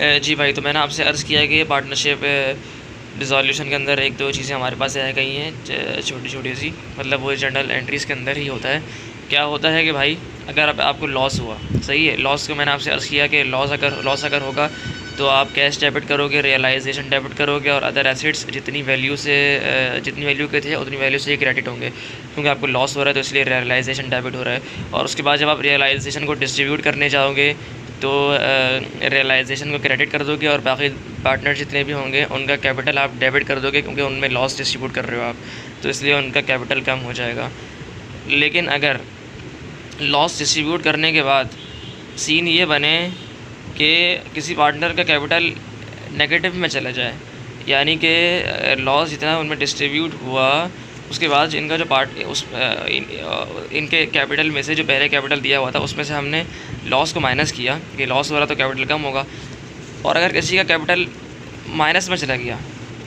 जी भाई, तो मैंने आपसे अर्ज़ किया कि पार्टनरशिप डिज़ोल्यूशन के अंदर एक दो चीज़ें हमारे पास रह गई हैं, छोटी छोटी सी, मतलब वो जर्नल एंट्रीज़ के अंदर ही होता है। क्या होता है कि भाई, अगर आपको लॉस हुआ, सही है, लॉस को मैंने आपसे अर्ज़ किया कि लॉस अगर होगा तो आप कैश डेबिट करोगे, रियलाइजेशन डेबिट करोगे, और अदर एसेट्स जितनी वैल्यू के थे उतनी वैल्यू से ही क्रेडिट होंगे, क्योंकि आपको लॉस हो रहा है तो इसलिए रियलाइजेशन डेबिट हो रहा है। और उसके बाद जब आप रियलाइजेशन को डिस्ट्रीब्यूट करने जाओगे तो रियलाइजेशन को क्रेडिट कर दोगे, और बाकी पार्टनर जितने भी होंगे उनका कैपिटल आप डेबिट कर दोगे, क्योंकि उनमें लॉस डिस्ट्रीब्यूट कर रहे हो आप, तो इसलिए उनका कैपिटल कम हो जाएगा। लेकिन अगर लॉस डिस्ट्रीब्यूट करने के बाद सीन ये बने कि किसी पार्टनर का कैपिटल नेगेटिव में चला जाए, यानी कि लॉस जितना उनमें डिस्ट्रीब्यूट हुआ उसके बाद इनका जो इनके कैपिटल में से जो पहले कैपिटल दिया हुआ था उसमें से हमने लॉस को माइनस किया कि लॉस हो रहा तो कैपिटल कम होगा, और अगर किसी का कैपिटल माइनस में चला गया,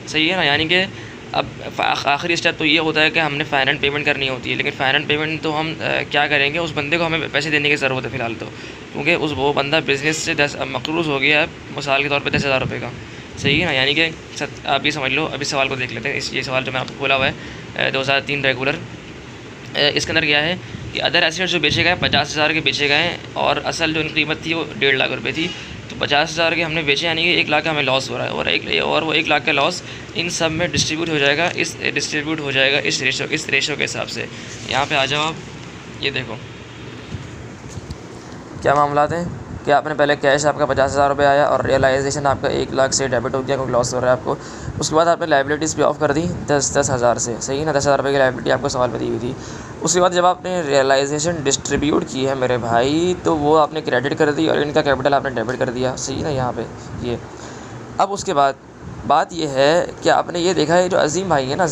सही है ना, यानी कि अब आखिरी स्टेप तो ये होता है कि हमने फाइनेंस पेमेंट करनी होती है। लेकिन फाइनेंस पेमेंट तो हम क्या करेंगे, उस बंदे को हमें पैसे देने की ज़रूरत है फ़िलहाल तो, क्योंकि वो बंदा बिज़नेस से मकरूज़ हो गया है, मिसाल के तौर पे 10,000 रुपये का, सही है ना, यानी कि आप ये समझ लो। अभी सवाल को देख लेते हैं, ये सवाल जो मैं आपको बोला हुआ है 2003 रेगुलर, इसके अंदर क्या है कि अदर एसेट्स जो बेचे गए 50,000 के बेचे गए, और असल जो इनकी कीमत थी वो 1.5 लाख रुपये थी, तो 50,000 के हमने बेचे, यानी कि 1 लाख का हमें लॉस हो रहा है, और वो 1 लाख का लॉस इन सब में डिस्ट्रीब्यूट हो जाएगा इस रेशो के हिसाब से। यहाँ पे आ जाओ आप, ये देखो क्या मामला थे कि आपने पहले कैश आपका 50,000 रुपये आया, और रियलाइजेशन आपका 1 लाख से डेबिट हो गया क्योंकि लॉस हो रहा है आपको। उसके बाद आपने लाइबिलिटीज़ पे ऑफ कर दी 10,000 से, सही है ना, 10,000 रुपये की लाइबिलिटी आपको सवाल में दी हुई थी। उसके बाद जब आपने रियलाइजेशन डिस्ट्रीब्यूट की है मेरे भाई, तो वो आपने क्रेडिट कर दी और इनका कैपिटल आपने डेबिट कर दिया, सही है ना, यहाँ पे ये। अब उसके बाद बात ये है कि आपने ये देखा है जो अज़ीम भाई है ना,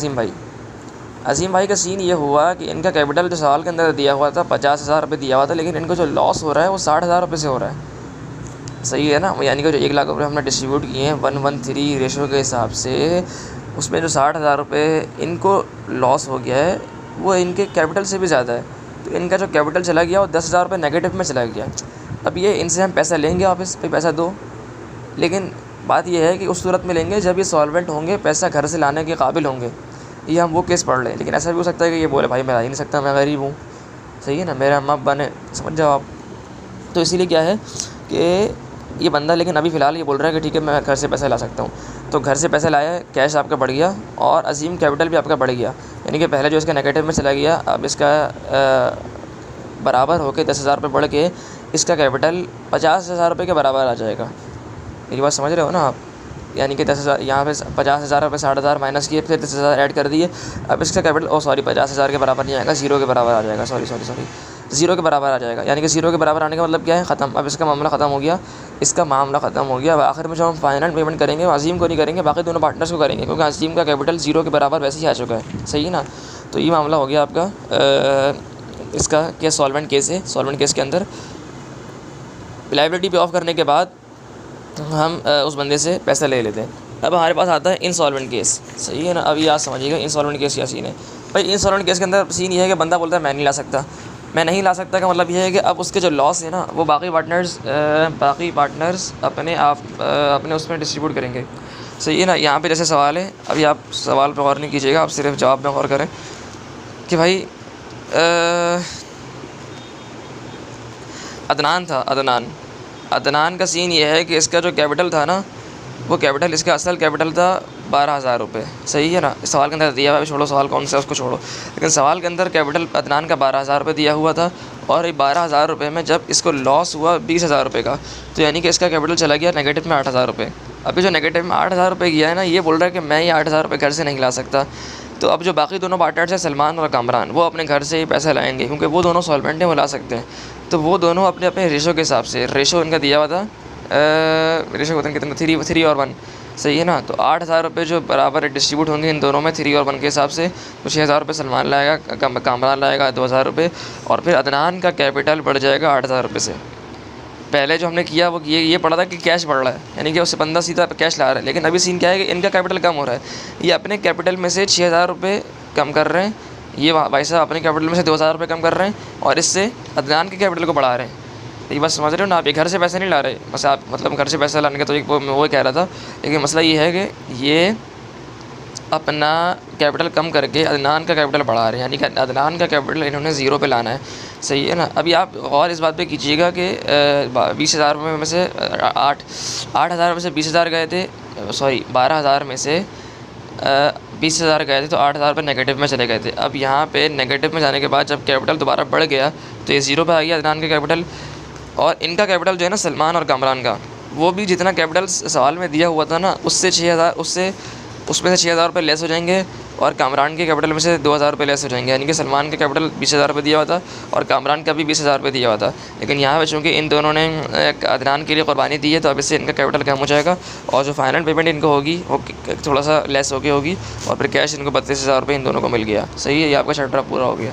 अज़ीम भाई का सीन ये हुआ कि इनका कैपिटल जो सवाल के अंदर दिया हुआ था 50,000 रुपये दिया हुआ था, लेकिन इनको जो लॉस हो रहा है वो 60,000 रुपये से हो रहा है, सही है ना, यानी कि जो 1 लाख रुपये हमने डिस्ट्रीब्यूट किए हैं 1:3 रेशो के हिसाब से, उसमें जो 60,000 रुपये इनको लॉस हो गया है वो इनके कैपिटल से भी ज़्यादा है, तो इनका जो कैपिटल चला गया वो 10,000 रुपये नेगेटिव में चला गया। अब ये इनसे हम पैसा लेंगे वापस, भाई पैसा दो, लेकिन बात यह है कि उस सूरत में लेंगे जब ये सॉल्वेंट होंगे, पैसा घर से लाने के काबिल होंगे, ये हम वो केस पढ़ लें। लेकिन ऐसा भी हो सकता है कि ये बोले भाई मैं ला ही नहीं सकता, मैं गरीब हूँ, सही है ना, मेरे अम्मा अब्बा ने, समझ जाओ आप। तो इसीलिए क्या है कि ये बंदा लेकिन अभी फ़िलहाल ये बोल रहा है कि ठीक है मैं घर से पैसा ला सकता हूँ, तो घर से पैसा लाया, कैश आपका बढ़ गया और अज़ीम कैपिटल भी आपका बढ़ गया, यानी कि पहले जो इसका नेगेटिव में चला गया अब इसका बराबर होकर 10,000 रुपये बढ़ के इसका कैपिटल 50,000 रुपये के बराबर आ जाएगा। मेरी बात समझ रहे हो ना आप, यानी कि 10,000 यहाँ पे 50,000 रुपये 60,000 माइनस किए, फिर 10,000 ऐड कर दिए, अब इसका कैपिटल 50,000 के बराबर नहीं आएगा, ज़ीरो के बराबर आ जाएगा, सॉरी ज़ीरो के बराबर आ जाएगा। यानी कि ज़ीरो के बराबर आने का मतलब क्या है, ख़त्म, अब इसका मामला ख़त्म हो गया, अब आखिर में जो हम फाइनल पेमेंट करेंगे वो अज़ीम को नहीं करेंगे, बाकी दोनों पार्टनर्स को करेंगे, क्योंकि अज़ीम का कैपिटल ज़ीरो के बराबर वैसे ही आ चुका है, सही है ना। तो ये मामला हो गया आपका इसका केस, सॉल्वेंट केस है। सॉल्वेंट केस के अंदर लायबिलिटी पे ऑफ करने के बाद हम उस बंदे से पैसा ले लेते हैं। अब हमारे पास आता है इंसॉल्वेंट केस, सही है ना। अभी याद समझिएगा इंसॉल्वेंट केस क्या सीन है भाई। इंसॉल्वेंट केस के अंदर सीन ये है कि बंदा बोलता है मैं नहीं ला सकता का मतलब ये है कि अब उसके जो लॉस है ना वो बाकी पार्टनर्स अपने उसमें डिस्ट्रीब्यूट करेंगे, सही है ना। यहाँ पे जैसे सवाल है, अभी आप सवाल पे गौर नहीं कीजिएगा, आप सिर्फ जवाब में गौर करें कि भाई अदनान का सीन ये है कि इसका जो कैपिटल था ना, वो कैपिटल, इसका असल कैपिटल था 12,000 रुपये, सही है ना। इस सवाल के अंदर दिया हुआ है, छोड़ो सवाल कौन सा है उसको छोड़ो, लेकिन सवाल के अंदर कैपिटल अदनान का 12,000 रुपये दिया हुआ था, और ये 12,000 रुपये में जब इसको लॉस हुआ 20,000 रुपये का, तो यानी कि इसका कैपिटल चला गया नेगेटिव में 8,000 रुपये। अभी जो नेगेटिव में 8,000 रुपये गया है ना, ये बोल रहा है कि मैं ये 8,000 रुपये घर से नहीं ला सकता। तो अब जो बाकी दोनों पार्टनर्स हैं सलमान और कामरान, वो अपने घर से ही पैसा लाएंगे, क्योंकि वो दोनों सॉल्वेंट हैं, वो ला सकते हैं। तो वो दोनों अपने अपने रेशो के हिसाब से, रेशो इनका दिया हुआ था, रेशो होता है कितना, 3 और 1, सही है ना। तो 8,000 रुपये जो बराबर डिस्ट्रीब्यूट होंगे इन दोनों में 3 और 1 के हिसाब से। तो 6,000 रुपये सलमान लाएगा, कामरान लाएगा 2,000 रुपये, और फिर अदनान का कैपिटल बढ़ जाएगा 8,000 रुपये से। पहले जो हमने किया वो ये पड़ा था कि कैश बढ़ रहा है, यानी कि उससे बंदा सीधा कैश ला रहा है, लेकिन अभी सीन क्या है कि इनका कैपिटल कम हो रहा है। ये अपने कैपिटल में से 6,000 रुपये कम कर रहे हैं, ये भाई साहब अपने कैपिटल में से 2,000 रुपये कम कर रहे हैं, और इससे अदनान के कैपिटल को बढ़ा रहे हैं। ये बस समझ रहे हो ना आप, ये घर से पैसे नहीं ला रहे, बस आप मतलब घर से पैसा लाने का तो एक वो कह रहा था, लेकिन मसला ये है कि ये अपना कैपिटल कम करके अदनान का कैपिटल बढ़ा रहे हैं, यानी कि अदनान का कैपिटल इन्होंने ज़ीरो पे लाना है। सही है ना। अभी आप और इस बात पे कीजिएगा कि 20,000 रुपये में से 8,000 में से 20,000 गए थे, सॉरी 12,000 में से 20,000 गए थे, तो 8,000 रुपये नेगेटिव में चले गए थे। अब यहाँ पे नेगेटिव में जाने के बाद जब कैपिटल दोबारा बढ़ गया तो ये ज़ीरो पे आ गया अदनान का कैपिटल, और इनका कैपिटल जो है ना सलमान और कामरान का, वो भी जितना कैपिटल सवाल में दिया हुआ था ना उससे 6,000 उसमें से 6,000 रुपये लेस हो जाएंगे, और कामरान के कैपिटल में से 2,000 रुपये लेस हो जाएंगे, यानी कि सलमान का कैपिटल 20,000 रुपये दिया हुआ था और कामरान का भी 20,000 रुपये दिया हुआ था। लेकिन यहाँ पे चूँकि इन दोनों ने अदनान के लिए कुर्बानी दी है, तो अब इससे इनका कैपिटल कम हो जाएगा, और जो फाइनल पेमेंट इनको होगी वो थोड़ा सा लेस होगी, और फिर कैश इनको 32,000 रुपये इन दोनों को मिल गया। सही है, ये आपका चैप्टर पूरा हो गया।